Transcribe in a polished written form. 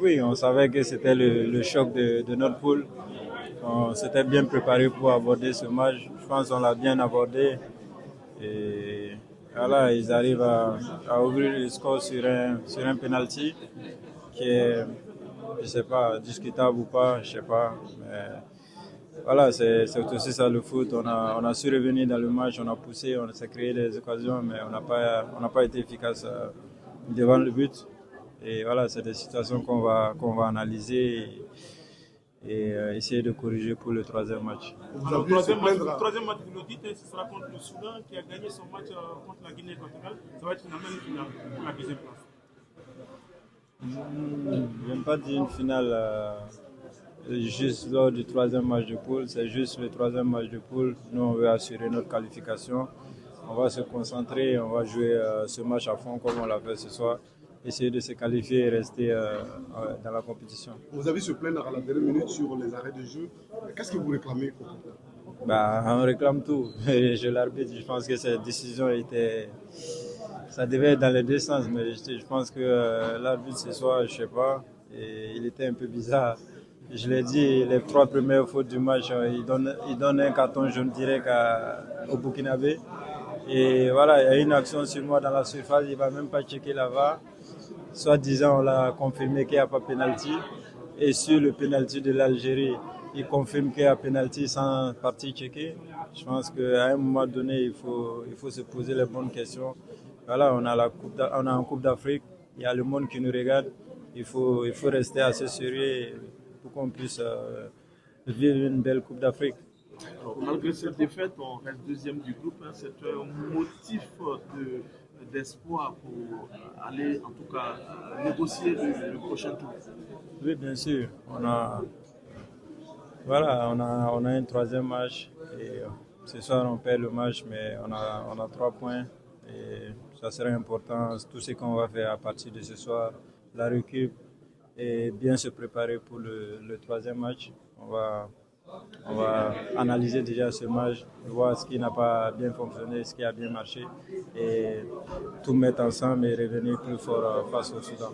Oui, on savait que c'était le choc de notre poule. On s'était bien préparé pour aborder ce match. Je pense qu'on l'a bien abordé. Et voilà, ils arrivent à ouvrir le score sur un penalty qui est, je sais pas, discutable ou pas, je sais pas. Mais voilà, c'est aussi ça le foot. On a su revenir dans le match, on a poussé, on s'est créé des occasions, mais on n'a pas été efficace devant le but. Et voilà, c'est des situations qu'on va analyser et essayer de corriger pour le troisième match. Alors, le troisième match, vous le dites, ce sera contre le Soudan qui a gagné son match contre la Guinée équatoriale. Ça va être une même finale pour la deuxième place. Je n'aime pas dire une finale juste lors du troisième match de poule. C'est juste le troisième match de poule. Nous, on veut assurer notre qualification. On va se concentrer, on va jouer ce match à fond comme on l'a fait ce soir. Essayer de se qualifier et rester dans la compétition. Vous avez se plaindre à la dernière minute sur les arrêts de jeu. Qu'est-ce que vous réclamez? On réclame tout. Je l'arbitre, je pense que cette décision ça devait être dans les deux sens, mais je pense que l'arbitre ce soir, je sais pas, et il était un peu bizarre. Je l'ai dit, les trois premières fautes du match, il donne un carton jaune direct au Burkinabé. Et voilà, il y a une action sur moi dans la surface, il ne va même pas checker la VAR. Soit disant, on l'a confirmé qu'il n'y a pas pénalty. Et sur le pénalty de l'Algérie, il confirme qu'il y a pénalty sans partir checker. Je pense qu'à un moment donné, il faut se poser les bonnes questions. Voilà, on a une Coupe d'Afrique, il y a le monde qui nous regarde. Il faut rester assez sérieux pour qu'on puisse vivre une belle Coupe d'Afrique. Alors, malgré cette défaite, on reste deuxième du groupe. Hein. C'est un motif d'espoir pour aller, en tout cas, négocier le prochain tour. Oui, bien sûr. On a un troisième match. Et ce soir, on perd le match, mais on a 3 points. Et ça serait important, tout ce qu'on va faire à partir de ce soir, la récup, et bien se préparer pour le troisième match. On va analyser déjà ce match, voir ce qui n'a pas bien fonctionné, ce qui a bien marché, et tout mettre ensemble et revenir plus fort face au Soudan.